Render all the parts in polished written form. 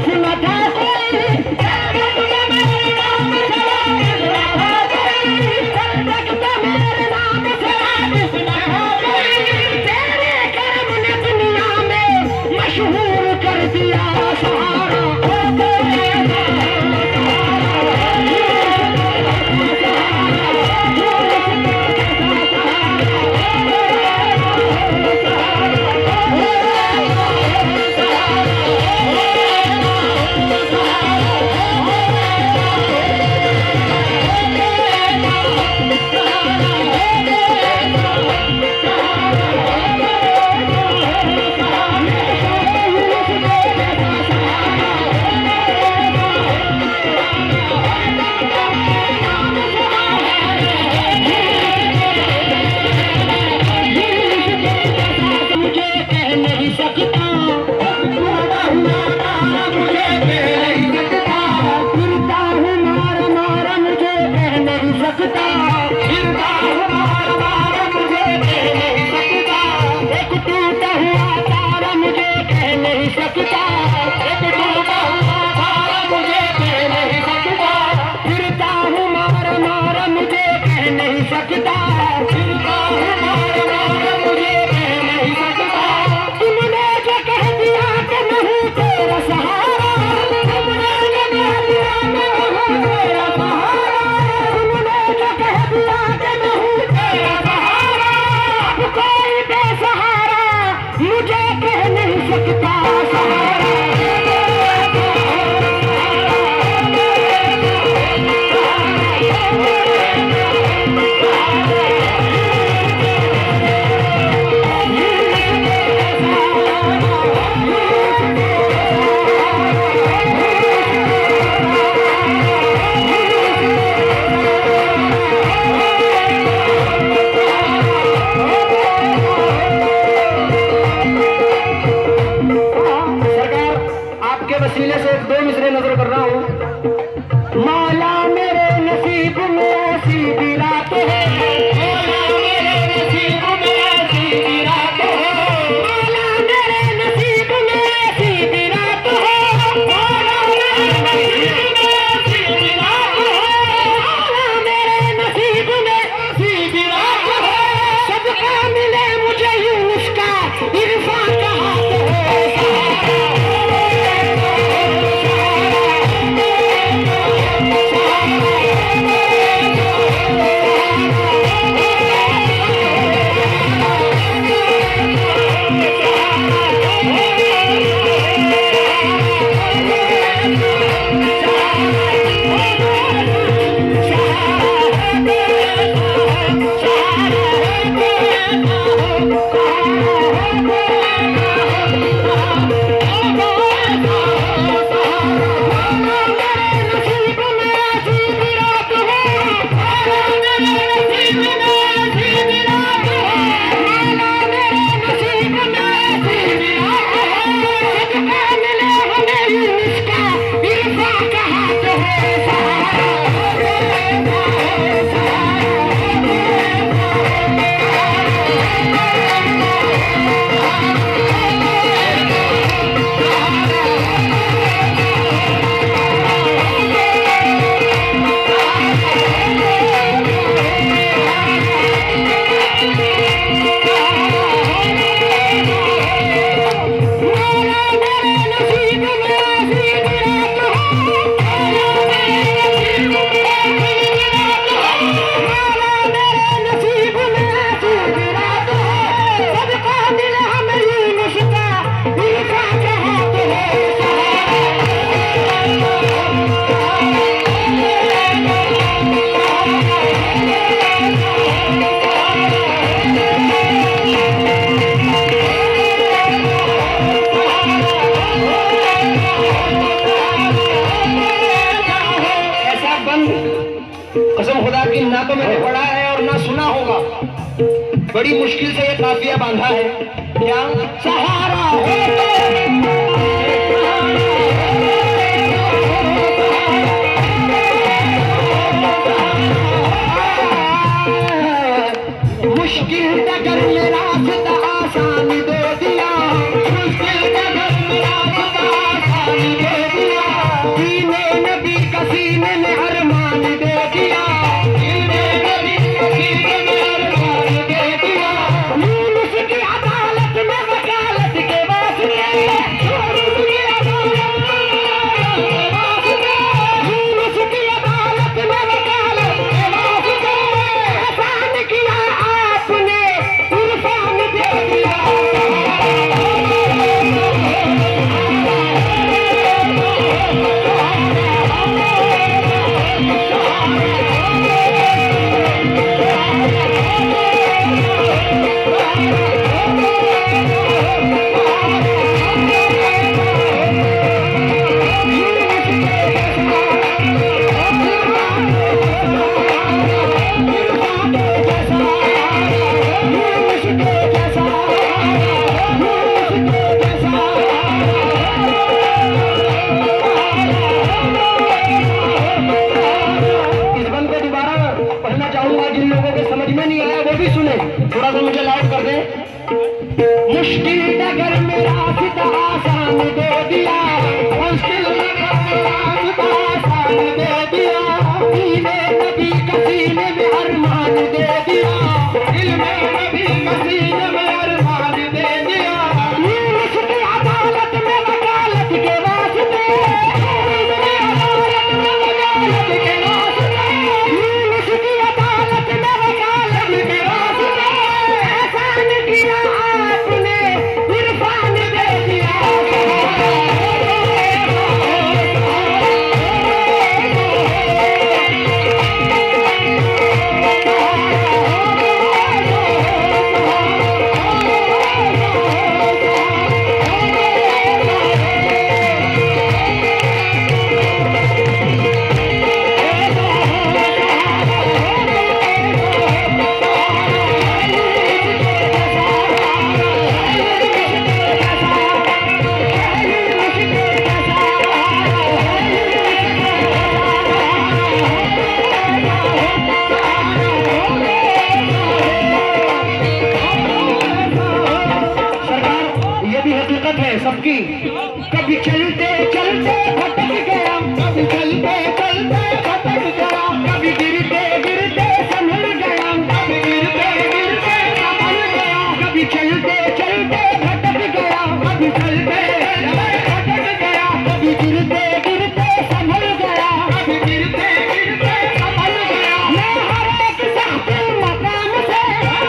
सुना था कोई देखता मेरे नाम से सुना हो कोई तेरे कर्म ने दुनिया में मशहूर कर दिया सहारा वसीले से दो मिसरे नजर कर रहा हूँ। मौला मेरे नसीब में ऐसी भी रात है, मौला मेरे नसीब में ऐसी भी रात है, मौला मेरे नसीब में ऐसी भी रात है, मौला मेरे नसीब में ऐसी भी रात है, मौला मेरे नसीब में ऐसी भी रात है। सदका मिले मुझे यूनुस का इरफान का हाथ है। कसम खुदा की ना तो मैंने पढ़ा है और ना सुना होगा। बड़ी मुश्किल से ये काफिया बांधा है। क्या सहारा मुश्किल डगर में रास्ता आसान दे दिया, मुश्किल डगर में रास्ता आसान दे चलते चलते भटक गया, कभी चलते चलते भटक गया, कभी गिरते गिरते संभल गया, कभी गिरते गिरते संभल गया, कभी चलते चलते भटक गया, कभी चलते भटक गया, कभी गिरते गिरते संभल गया, कभी गिरते गिरते संभल गया। मैं हर एक साथी मकाम से, मैं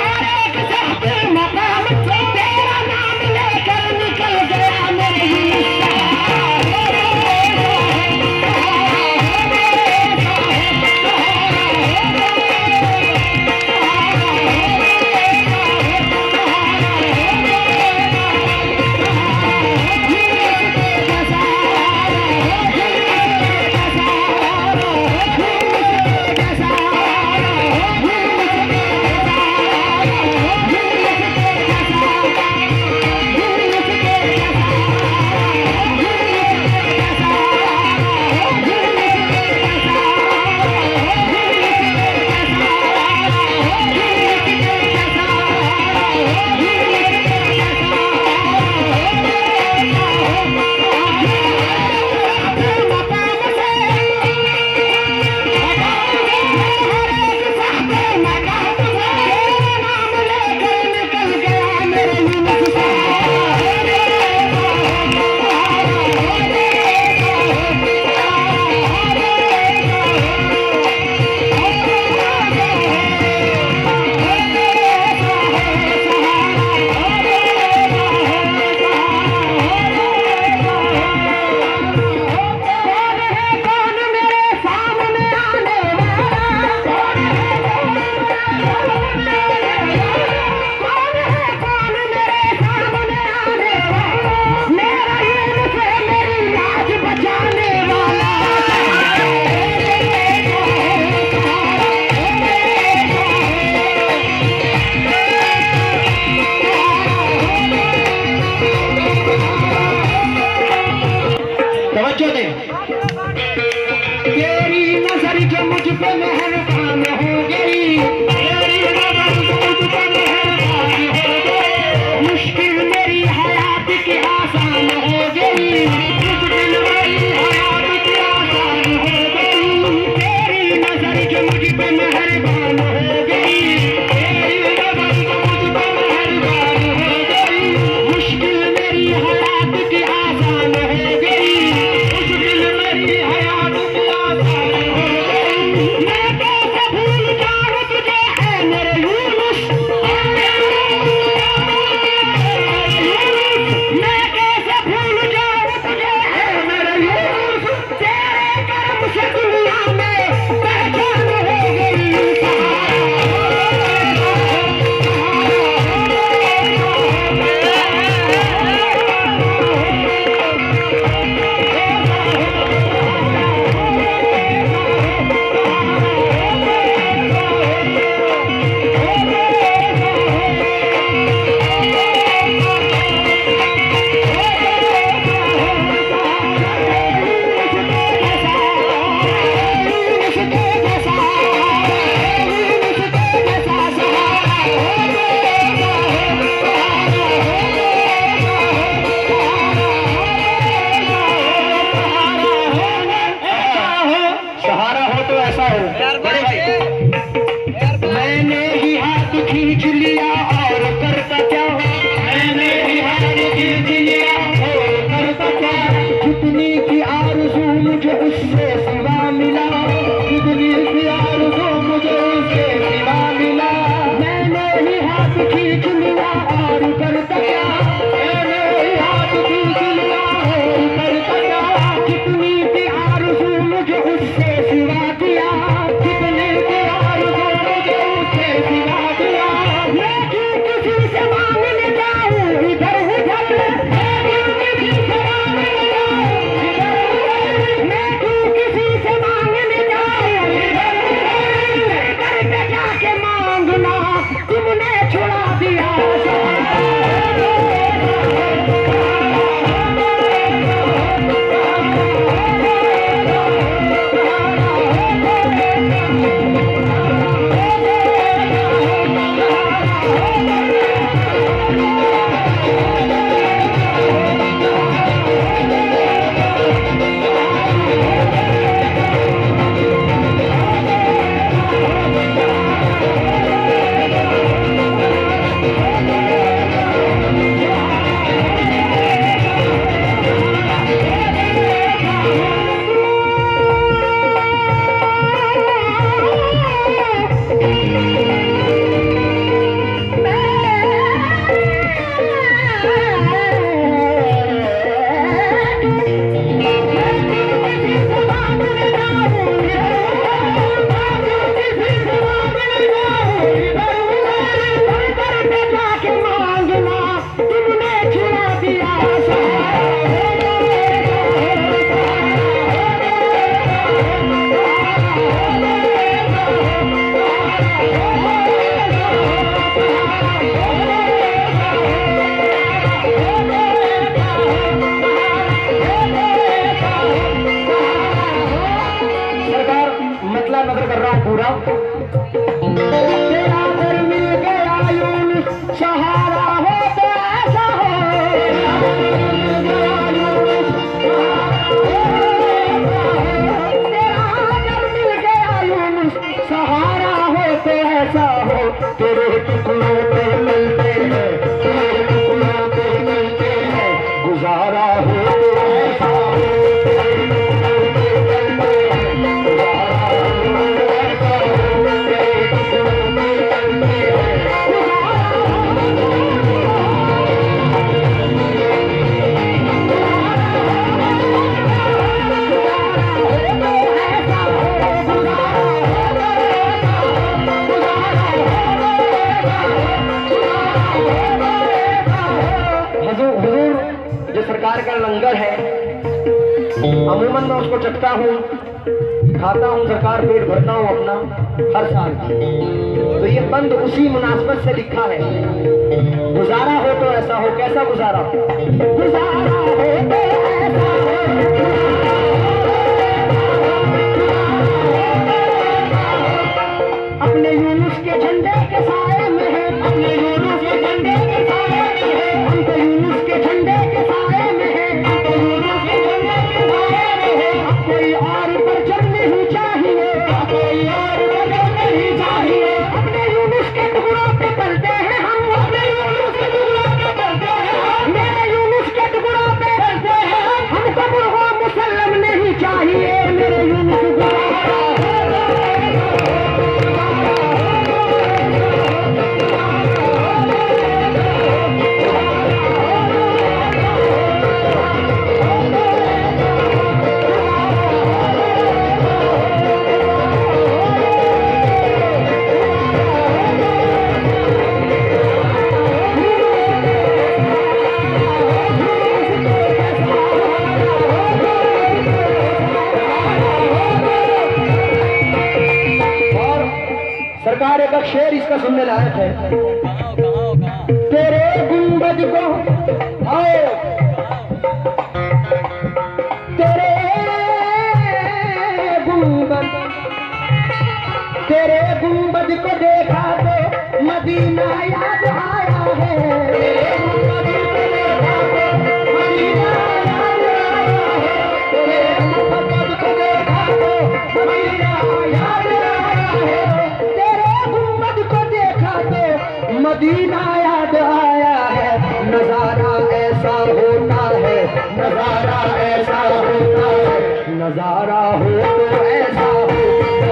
हर एक साथी मकाम से तेरा नाम लेकर निकल गया मेरे तवज्जो दे। तेरी नजर जो मुझ पे मेहरबान हो गई, तेरी नजर जो मुझ पे मेहरबान हो गई, मुश्किल मेरी हयात की आसान हो गई, मुश्किल मेरी हयात की आसान हो गई। तेरी नजर जो मुझ पे मेहरबान हो गई, तेरी नजर जो मुझ पे मेहरबान हो गई, मुश्किल मेरी हयात की आसान हो गई, मुश्किल मेरी गुजारा हो तो ऐसा हो, जो सरकार का लंगर है, अमूमन मैं उसको चखता हूँ, खाता हूँ, सरकार पेट भरता हूँ अपना हर साल। तो ये बंद उसी मुनासबत से लिखा है, गुजारा हो तो ऐसा हो। कैसा गुजारा? गुजारा हो तो ऐसा हो, अपने यूनुस के झंडे के साए में है, अपने यूनुस के झंडे के साए में है, हम तो यूनुस के झंडे के साए में है, हम तो यूनुस के झंडे के साए में है। अब कोई और परचम नहीं चाहिए, अब कोई और परचम नहीं चाहिए। अपने यूनुस के टुकड़ों पे पलते हैं हम, अपने यूनुस के टुकड़ों पे पलते हैं, मेरे यूनुस के टुकड़ों पे पलते हैं। हमको मुर्गा मुसल्लम नहीं चाहिए, मेरे यूनुस सरकार एक शेर इसका सुनने लायक है। तेरे गुंबद को आओ, तेरे गुंबद को देखा तो मदीना याद आया है, तेरे गुंबद को देखा तो मदीना याद आया है, तेरे गुंबद को देखा तो मदीना याद आया है, मदीना याद आया है। नजारा ऐसा होता है, नजारा ऐसा होता है, नजारा हो तो ऐसा हो,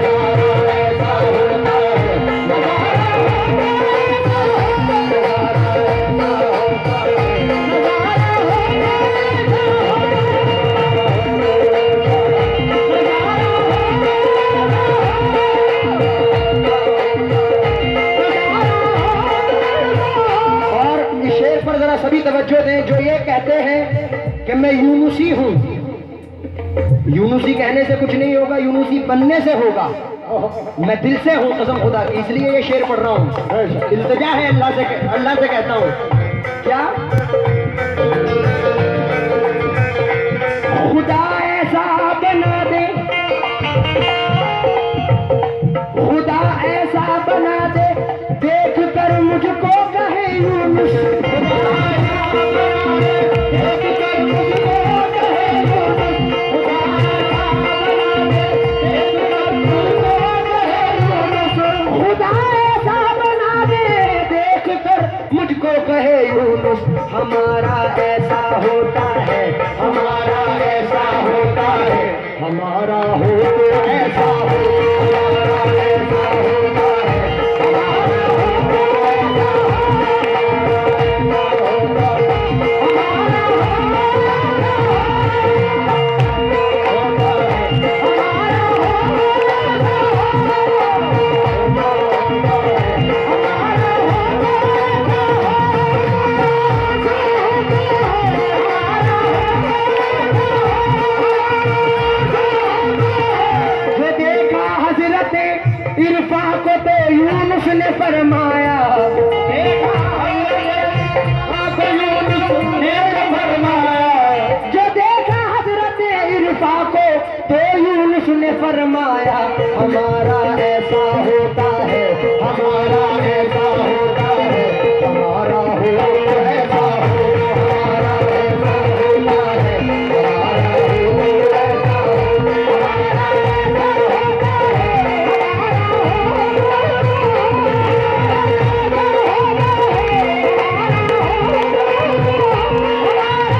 नजारा ऐसा होता है, नजारा ऐसा होता है, नजारा सभी तवज्जो दें जो ये कहते हैं कि मैं यूनुसी हूं। यूनुसी कहने से कुछ नहीं होगा, यूनुसी बनने से होगा। मैं दिल से हूं कसम खुदा की, इसलिए ये शेर पढ़ रहा हूं। इल्तिजा है अल्लाह से कहता हूं क्या, खुदा ऐसा बना दे, खुदा ऐसा बना दे, देख कर मुझको कहे यूनुस, मुझको कहे यूनुस। हमारा ऐसा होता है, हमारा ऐसा होता है, हमारा हो तो ऐसा हो, हमारा ऐसा होता है, हमारा हो तो ऐसा इरफा को तो यूनुस ने फरमाया, जो देखा हजरत इरफा को तो यूनुस ने फरमाया, हमारा ऐसा होता है, हमारा ऐसा होता है, हमारा हो तो ऐसा हो, हमारा ऐसा होता है, हमारा हो तो ऐसा हो, हमारा ऐसा होता है।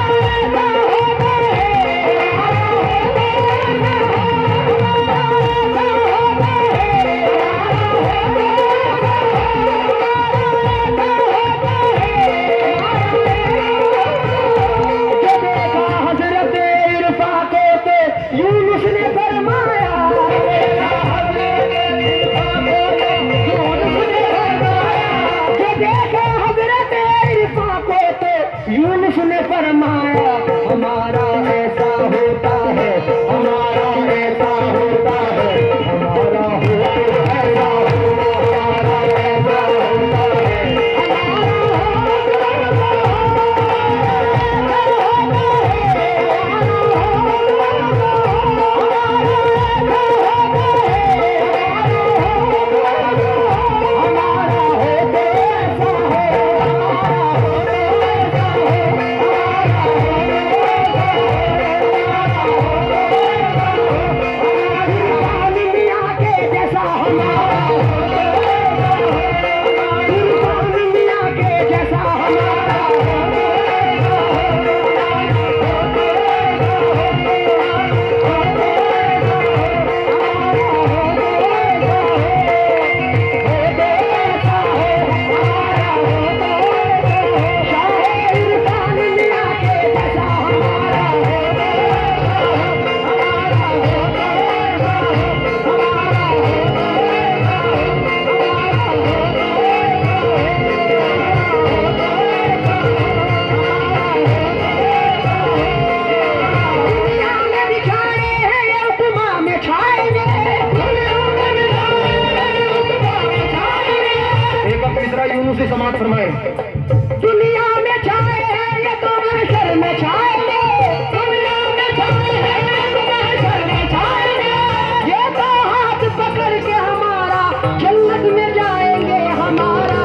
इरशाद फरमाए, दुनिया में छाए हैं ये तो महशर में छाएंगे, दुनिया में छाए हैं ये तो महशर में छाएंगे, ये तो हाथ पकड़ के हमारा जन्नत में जाएंगे हमारा।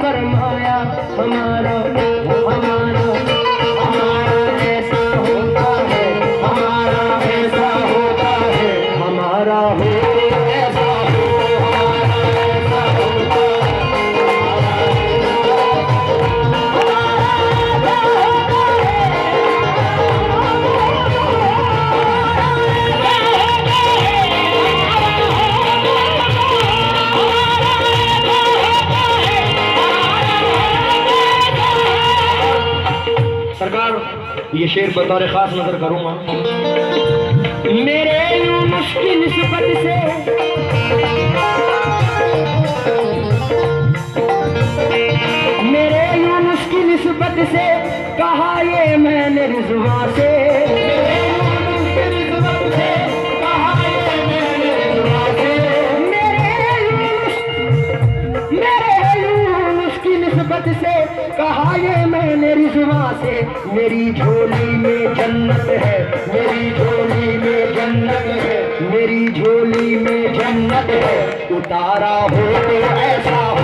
फरमाया हमारा हमारा हमारा ऐसा होता है, हमारा ऐसा होता है, हमारा हो ऐसा हो, हमारा ऐसा होता सरकार। ये शेर बतौर खास नजर करूंगा। मेरे यूनुस की निस्बत से मेरे यूनुस की निस्बत से कहा ये मैंने रिज़वा से, मेरे यूनुस की निस्बत से कहा ये मैंने रिज़वा से, मेरे यूनुस की निस्बत से कहा ये मैंने रिज़वा से। मेरी झोली में जन्नत है, मेरी झोली में जन्नत है, मेरी झोली में जन्नत है, उतारा हो तो ऐसा हो,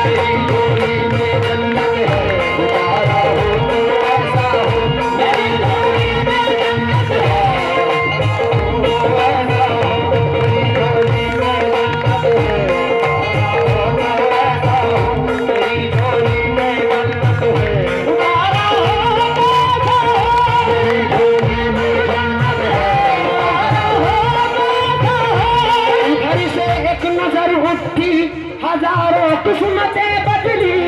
मेरी झोली में जन्नत है, उतारा हो तो ऐसा हो, मेरी झोली में जन्नत है, ऐसा हो, मेरी झोली में जन्नत है, ऐसा हो, मेरी झोली में जन्नत है, उतारा हो तो ऐसा हो, मेरी झोली में जन्नत है, घर से एक नजर उठी हजारों किस्मतें बदली,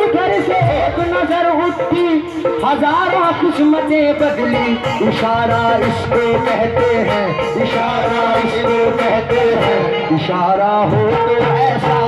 उधर से एक नजर उठी हजारों किस्मतें बदली। इशारा इसको कहते हैं, इशारा इसको कहते हैं, इशारा हो तो ऐसा